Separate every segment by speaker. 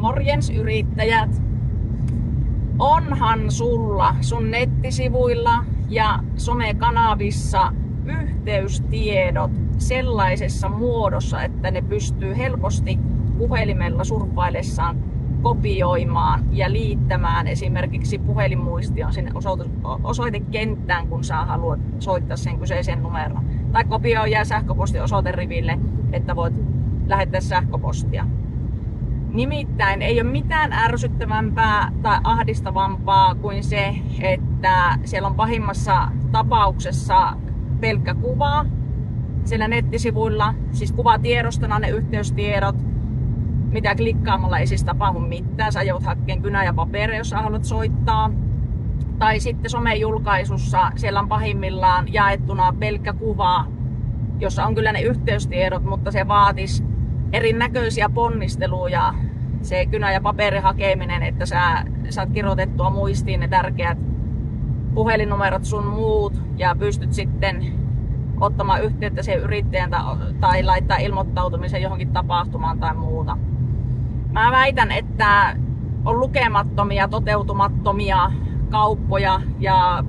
Speaker 1: Morjens yrittäjät! Onhan sulla sun nettisivuilla ja somekanavissa yhteystiedot sellaisessa muodossa, että ne pystyy helposti puhelimella surffaillessaan kopioimaan ja liittämään esimerkiksi puhelinmuistion sinne osoitekenttään, kun sä haluat soittaa sen kyseisen numeron. Tai kopioida sähköpostiosoiteriville, että voit lähettää sähköpostia. Nimittäin ei ole mitään ärsyttävämpää tai ahdistavampaa kuin se, että siellä on pahimmassa tapauksessa pelkkä kuva siellä nettisivuilla, siis kuvatiedostona ne yhteystiedot, mitä klikkaamalla ei siis tapahdu mitään. Sä joudut hakkeen kynä ja paperi, jos sä haluat soittaa. Tai sitten somejulkaisussa siellä on pahimmillaan jaettuna pelkkä kuva, jossa on kyllä ne yhteystiedot, mutta se vaatisi erinäköisiä ponnisteluja, se kynä ja paperin hakeminen, että sä saat kirjoitettua muistiin ne tärkeät puhelinnumerot sun muut ja pystyt sitten ottamaan yhteyttä siihen yrittäjän tai laittaa ilmoittautumisen johonkin tapahtumaan tai muuta. Mä väitän, että on lukemattomia, toteutumattomia kauppoja ja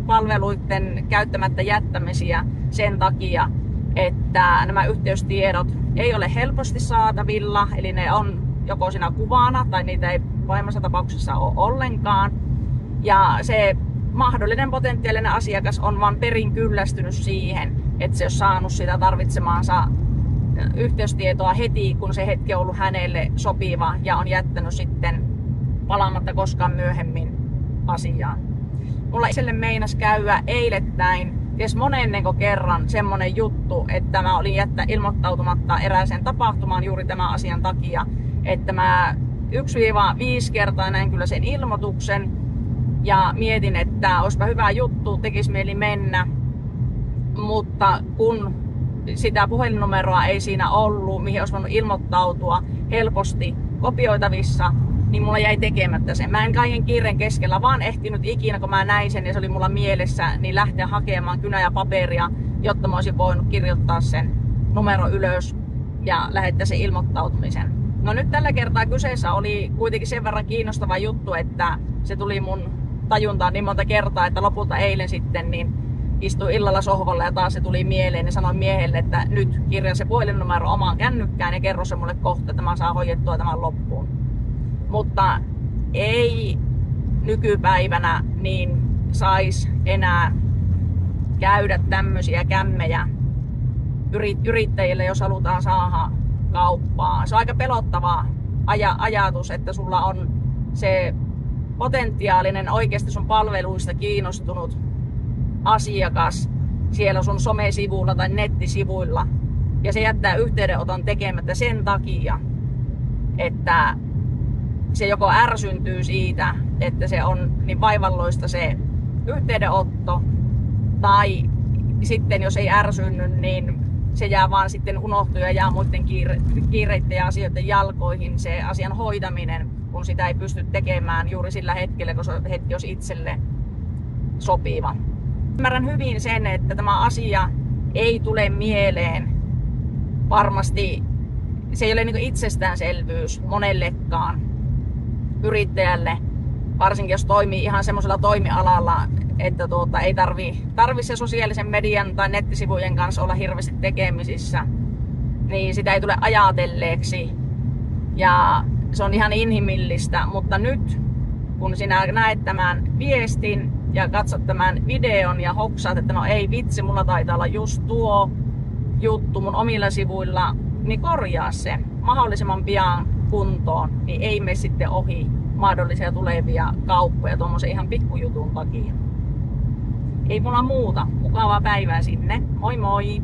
Speaker 1: palveluiden käyttämättä jättämisiä sen takia, että nämä yhteystiedot ei ole helposti saatavilla, eli ne on joko siinä kuvana tai niitä ei pahimmassa tapauksessa ole ollenkaan. Ja se mahdollinen potentiaalinen asiakas on vaan perin kyllästynyt siihen, että se on saanut sitä tarvitsemaansa yhteystietoa heti, kun se hetki on ollut hänelle sopiva ja on jättänyt sitten palaamatta koskaan myöhemmin asiaan. Mulla itselle meinas käydä eilettäin ties monennenko kerran semmonen juttu, että mä olin jättää ilmoittautumatta erääseen tapahtumaan juuri tämän asian takia, että mä 1-5 kertaa näin kyllä sen ilmoituksen ja mietin, että olisipa hyvä juttu, tekisi mieli mennä, mutta kun sitä puhelinnumeroa ei siinä ollut, mihin olisi voinut ilmoittautua helposti kopioitavissa, niin mulla jäi tekemättä sen. Mä en kaiken kiireen keskellä vaan ehtinyt ikinä, kun mä näin sen ja se oli mulla mielessä, niin lähteä hakemaan kynä ja paperia, jotta mä olisin voinut kirjoittaa sen numero ylös ja lähettää sen ilmoittautumisen. No nyt tällä kertaa kyseessä oli kuitenkin sen verran kiinnostava juttu, että se tuli mun tajuntaan niin monta kertaa, että lopulta eilen sitten niin istuin illalla sohvalla ja taas se tuli mieleen ja sanoin miehelle, että nyt kirjan se puhelinnumero omaan kännykkään ja kerro se mulle kohta, että mä saan hoidettua tämän loppuun. Mutta ei nykypäivänä niin sais enää käydä tämmöisiä kämmejä yrittäjille, jos halutaan saada kauppaa. Se on aika pelottava ajatus, että sulla on se potentiaalinen oikeasti sun palveluista kiinnostunut asiakas siellä sun somesivuilla tai nettisivuilla ja se jättää yhteydenoton tekemättä sen takia, että se joko ärsyntyy siitä, että se on niin vaivalloista se yhteydenotto, tai sitten jos ei ärsynny, niin se jää vaan sitten unohtuu ja jää muiden kiireiden ja asioiden jalkoihin se asian hoitaminen, kun sitä ei pysty tekemään juuri sillä hetkellä, kun se hetki olisi itselle sopiva. Ymmärrän hyvin sen, että tämä asia ei tule mieleen. Varmasti se ei ole niin kuin itsestäänselvyys monellekaan yrittäjälle, varsinkin jos toimii ihan semmoisella toimialalla, että ei tarvi se sosiaalisen median tai nettisivujen kanssa olla hirveästi tekemisissä, niin sitä ei tule ajatelleeksi ja se on ihan inhimillistä, mutta nyt kun sinä näet tämän viestin ja katsot tämän videon ja hoksaat, että no ei vitsi, mulla taitaa olla just tuo juttu mun omilla sivuilla, niin korjaa se mahdollisimman pian kuntoon, niin ei mene sitten ohi mahdollisia tulevia kauppoja tuommoisen ihan pikkujutun takia. Ei mulla muuta. Mukavaa päivää sinne. Moi moi!